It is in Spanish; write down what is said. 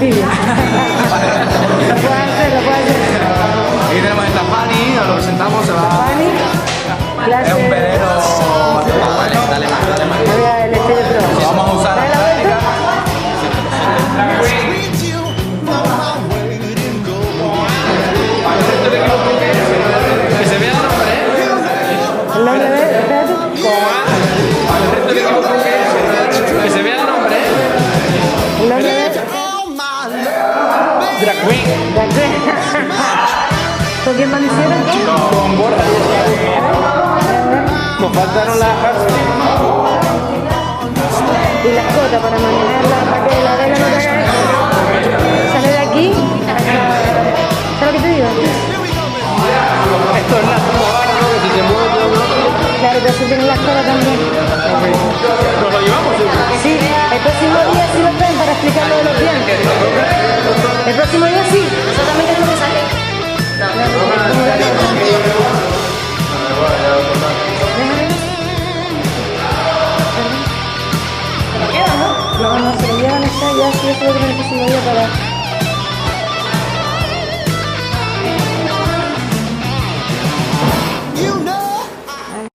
vídeo. Lo puedes hacer, lo puedes hacer. Aquí tenemos esta Fanny, os lo presentamos, se va. Fanny, clase. Es un velero. Dale más. Voy a el estilo pro. Lo vamos a usar ¿Dale la vuelta? Que se vea el nombre, El nombre de, espérate. Que se vea el nombre. El nombre de. Drag Queen. Drag Queen. ¿Con quién más lo hicieron? Con Borja. Nos faltaron las Y las cotas para manejarla, para que la vela no te haga. Sale de aquí. ¿Sabes lo que te digo? Esto es la barra, que si se mueve. Claro, pero eso tiene las cotas también. ¿Nos lo llevamos? Sí, el próximo día sí lo traen para explicar lo de los dientes. El próximo día sí. Solamente es lo que sale. No, se lo llevan acá, ya sí, eso es lo que el próximo día para...